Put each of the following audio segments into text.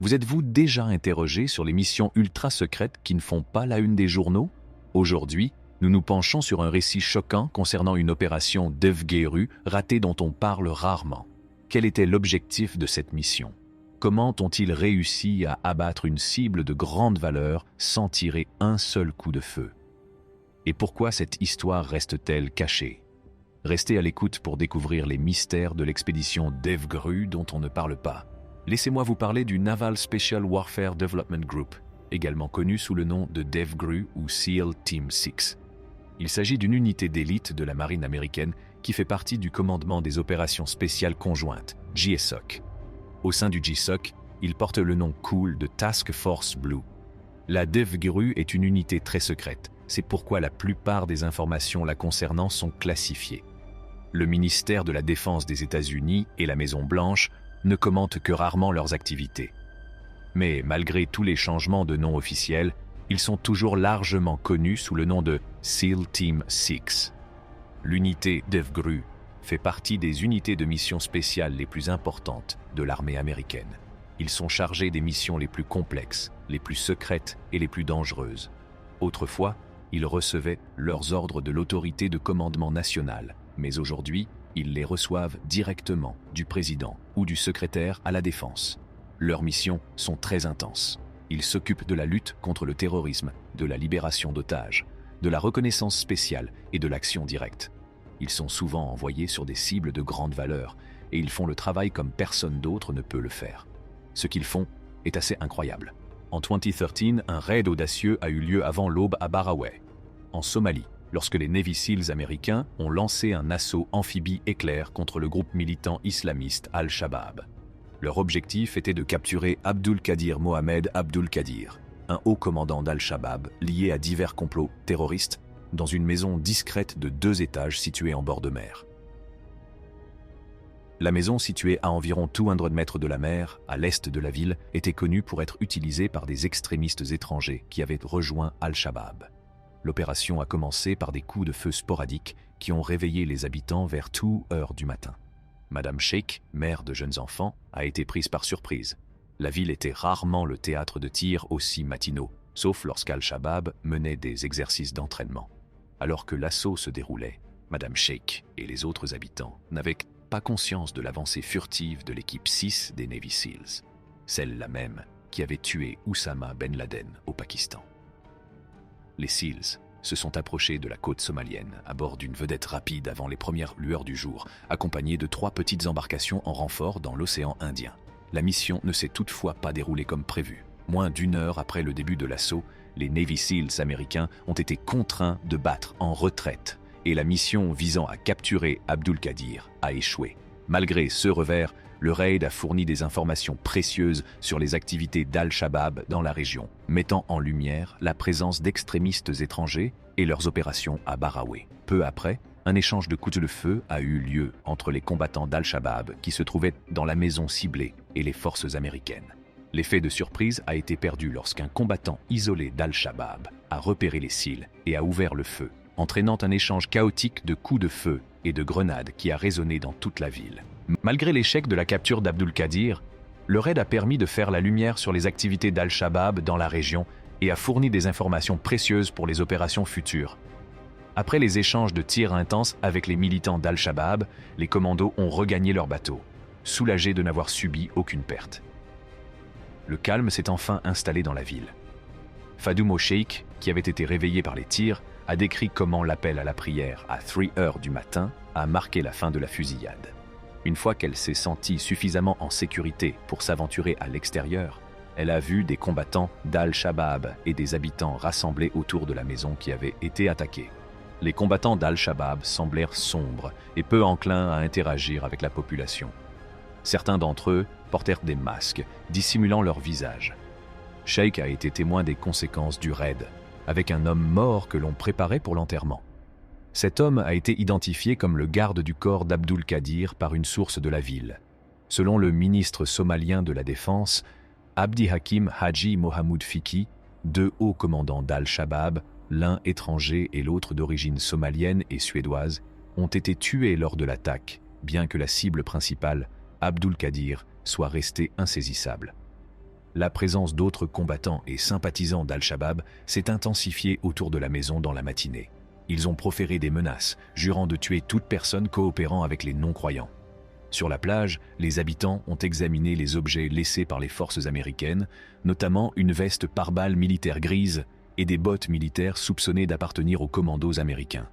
Vous êtes-vous déjà interrogé sur les missions ultra-secrètes qui ne font pas la une des journaux? Aujourd'hui, nous nous penchons sur un récit choquant concernant une opération DevGru ratée dont on parle rarement. Quel était l'objectif de cette mission? Comment ont-ils réussi à abattre une cible de grande valeur sans tirer un seul coup de feu? Et pourquoi cette histoire reste-t-elle cachée? Restez à l'écoute pour découvrir les mystères de l'expédition DevGru dont on ne parle pas. Laissez-moi vous parler du Naval Special Warfare Development Group, également connu sous le nom de DevGru ou SEAL Team 6. Il s'agit d'une unité d'élite de la marine américaine qui fait partie du commandement des opérations spéciales conjointes, GSOC. Au sein du GSOC, il porte le nom cool de Task Force Blue. La DevGru est une unité très secrète, c'est pourquoi la plupart des informations la concernant sont classifiées. Le ministère de la Défense des États-Unis et la Maison-Blanche ne commentent que rarement leurs activités. Mais malgré tous les changements de nom officiels, ils sont toujours largement connus sous le nom de SEAL Team 6. L'unité DevGru fait partie des unités de mission spéciales les plus importantes de l'armée américaine. Ils sont chargés des missions les plus complexes, les plus secrètes et les plus dangereuses. Autrefois, ils recevaient leurs ordres de l'autorité de commandement nationale, mais aujourd'hui, ils les reçoivent directement du président ou du secrétaire à la défense. Leurs missions sont très intenses. Ils s'occupent de la lutte contre le terrorisme, de la libération d'otages, de la reconnaissance spéciale et de l'action directe. Ils sont souvent envoyés sur des cibles de grande valeur et ils font le travail comme personne d'autre ne peut le faire. Ce qu'ils font est assez incroyable. En 2013, un raid audacieux a eu lieu avant l'aube à Baraway, en Somalie, lorsque les Navy Seals américains ont lancé un assaut amphibie éclair contre le groupe militant islamiste Al-Shabaab. Leur objectif était de capturer Abdul Qadir Mohamed Abdul Qadir, un haut commandant d'Al-Shabaab lié à divers complots terroristes, dans une maison discrète de 2 étages située en bord de mer. La maison, située à environ 200 mètres de la mer, à l'est de la ville, était connue pour être utilisée par des extrémistes étrangers qui avaient rejoint Al-Shabaab. L'opération a commencé par des coups de feu sporadiques qui ont réveillé les habitants vers 2 heures du matin. Madame Sheikh, mère de jeunes enfants, a été prise par surprise. La ville était rarement le théâtre de tirs aussi matinaux, sauf lorsqu'Al-Shabaab menait des exercices d'entraînement. Alors que l'assaut se déroulait, Madame Sheikh et les autres habitants n'avaient pas conscience de l'avancée furtive de l'équipe 6 des Navy Seals, celle-là même qui avait tué Oussama Ben Laden au Pakistan. Les Seals se sont approchés de la côte somalienne à bord d'une vedette rapide avant les premières lueurs du jour, accompagnés de 3 petites embarcations en renfort dans l'océan Indien. La mission ne s'est toutefois pas déroulée comme prévu. Moins d'1 heure après le début de l'assaut, les Navy Seals américains ont été contraints de battre en retraite et la mission visant à capturer Abdul Qadir a échoué. Malgré ce revers, le raid a fourni des informations précieuses sur les activités d'Al-Shabaab dans la région, mettant en lumière la présence d'extrémistes étrangers et leurs opérations à Baraway. Peu après, un échange de coups de feu a eu lieu entre les combattants d'Al-Shabaab qui se trouvaient dans la maison ciblée et les forces américaines. L'effet de surprise a été perdu lorsqu'un combattant isolé d'Al-Shabaab a repéré les SEALs et a ouvert le feu, entraînant un échange chaotique de coups de feu et de grenades qui a résonné dans toute la ville. Malgré l'échec de la capture d'Abdul Qadir, le raid a permis de faire la lumière sur les activités d'Al-Shabaab dans la région et a fourni des informations précieuses pour les opérations futures. Après les échanges de tirs intenses avec les militants d'Al-Shabaab, les commandos ont regagné leur bateau, soulagés de n'avoir subi aucune perte. Le calme s'est enfin installé dans la ville. Fadoum Sheikh, qui avait été réveillé par les tirs, a décrit comment l'appel à la prière à 3 heures du matin a marqué la fin de la fusillade. Une fois qu'elle s'est sentie suffisamment en sécurité pour s'aventurer à l'extérieur, elle a vu des combattants d'Al-Shabaab et des habitants rassemblés autour de la maison qui avait été attaquée. Les combattants d'Al-Shabaab semblèrent sombres et peu enclins à interagir avec la population. Certains d'entre eux portèrent des masques, dissimulant leur visage. Sheikh a été témoin des conséquences du raid, avec un homme mort que l'on préparait pour l'enterrement. Cet homme a été identifié comme le garde du corps d'Abdul Qadir par une source de la ville. Selon le ministre somalien de la Défense, Abdi Hakim Haji Mohamed Fiki, 2 hauts commandants d'Al-Shabaab, l'un étranger et l'autre d'origine somalienne et suédoise, ont été tués lors de l'attaque, bien que la cible principale, Abdul Qadir, soit restée insaisissable. La présence d'autres combattants et sympathisants d'Al-Shabaab s'est intensifiée autour de la maison dans la matinée. Ils ont proféré des menaces, jurant de tuer toute personne coopérant avec les non-croyants. Sur la plage, les habitants ont examiné les objets laissés par les forces américaines, notamment une veste pare-balles militaire grise et des bottes militaires soupçonnées d'appartenir aux commandos américains.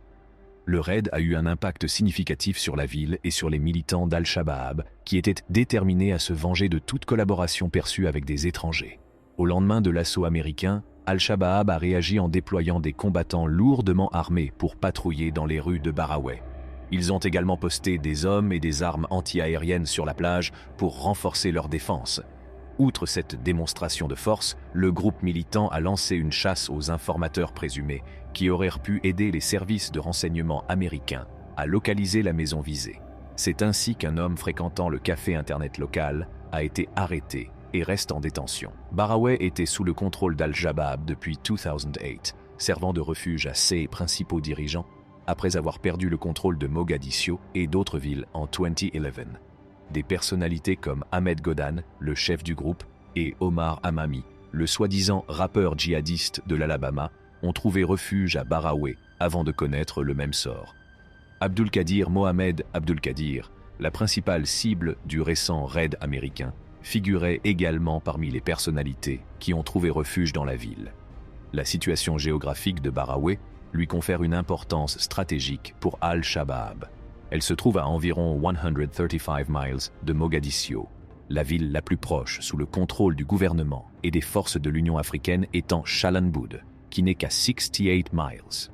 Le raid a eu un impact significatif sur la ville et sur les militants d'Al-Shabaab, qui étaient déterminés à se venger de toute collaboration perçue avec des étrangers. Au lendemain de l'assaut américain, Al-Shabaab a réagi en déployant des combattants lourdement armés pour patrouiller dans les rues de Baraway. Ils ont également posté des hommes et des armes anti-aériennes sur la plage pour renforcer leur défense. Outre cette démonstration de force, le groupe militant a lancé une chasse aux informateurs présumés qui auraient pu aider les services de renseignement américains à localiser la maison visée. C'est ainsi qu'un homme fréquentant le café internet local a été arrêté et reste en détention. Baraway était sous le contrôle d'Al-Shabaab depuis 2008, servant de refuge à ses principaux dirigeants après avoir perdu le contrôle de Mogadiscio et d'autres villes en 2011. Des personnalités comme Ahmed Godan, le chef du groupe, et Omar Amami, le soi-disant rappeur djihadiste de l'Alabama, ont trouvé refuge à Baraway avant de connaître le même sort. Abdulkadir Mohamed Abdulkadir, la principale cible du récent raid américain, figurait également parmi les personnalités qui ont trouvé refuge dans la ville. La situation géographique de Baraway lui confère une importance stratégique pour Al-Shabaab. Elle se trouve à environ 135 miles de Mogadiscio, la ville la plus proche sous le contrôle du gouvernement et des forces de l'Union africaine étant Chalanboud, qui n'est qu'à 68 miles.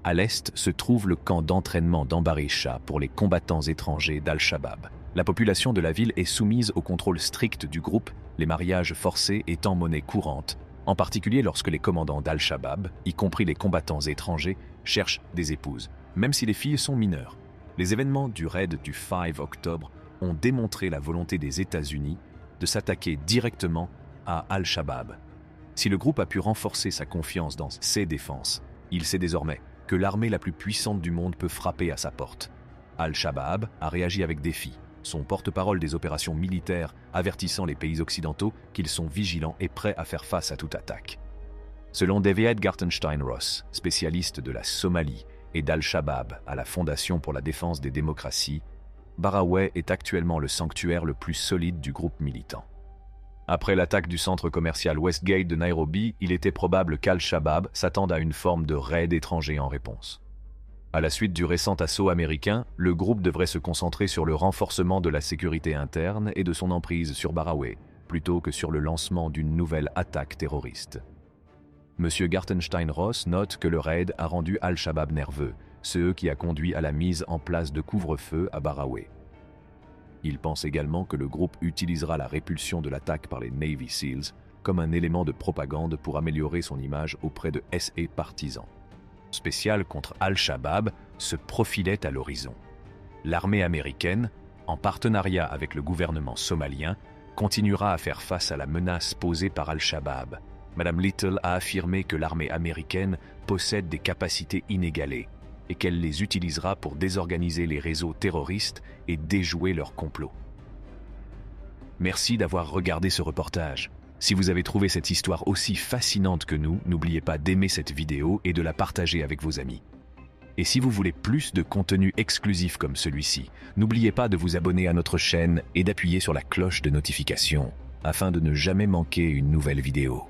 À l'est se trouve le camp d'entraînement d'Ambarisha pour les combattants étrangers d'Al-Shabaab. La population de la ville est soumise au contrôle strict du groupe, les mariages forcés étant monnaie courante, en particulier lorsque les commandants d'Al-Shabaab, y compris les combattants étrangers, cherchent des épouses, même si les filles sont mineures. Les événements du raid du 5 octobre ont démontré la volonté des États-Unis de s'attaquer directement à Al-Shabaab. Si le groupe a pu renforcer sa confiance dans ses défenses, il sait désormais que l'armée la plus puissante du monde peut frapper à sa porte. Al-Shabaab a réagi avec défi, son porte-parole des opérations militaires avertissant les pays occidentaux qu'ils sont vigilants et prêts à faire face à toute attaque. Selon David Gartenstein-Ross, spécialiste de la Somalie et d'Al-Shabaab à la Fondation pour la défense des démocraties, Baraway est actuellement le sanctuaire le plus solide du groupe militant. Après l'attaque du centre commercial Westgate de Nairobi, il était probable qu'Al-Shabaab s'attende à une forme de raid étranger en réponse. À la suite du récent assaut américain, le groupe devrait se concentrer sur le renforcement de la sécurité interne et de son emprise sur Baraway, plutôt que sur le lancement d'une nouvelle attaque terroriste. M. Gartenstein-Ross note que le raid a rendu Al-Shabaab nerveux, ce qui a conduit à la mise en place de couvre-feu à Baraway. Il pense également que le groupe utilisera la répulsion de l'attaque par les Navy SEALs comme un élément de propagande pour améliorer son image auprès de SA partisans. Spécial contre Al-Shabaab se profilait à l'horizon. L'armée américaine, en partenariat avec le gouvernement somalien, continuera à faire face à la menace posée par Al-Shabaab. Madame Little a affirmé que l'armée américaine possède des capacités inégalées et qu'elle les utilisera pour désorganiser les réseaux terroristes et déjouer leurs complots. Merci d'avoir regardé ce reportage. Si vous avez trouvé cette histoire aussi fascinante que nous, n'oubliez pas d'aimer cette vidéo et de la partager avec vos amis. Et si vous voulez plus de contenu exclusif comme celui-ci, n'oubliez pas de vous abonner à notre chaîne et d'appuyer sur la cloche de notification afin de ne jamais manquer une nouvelle vidéo.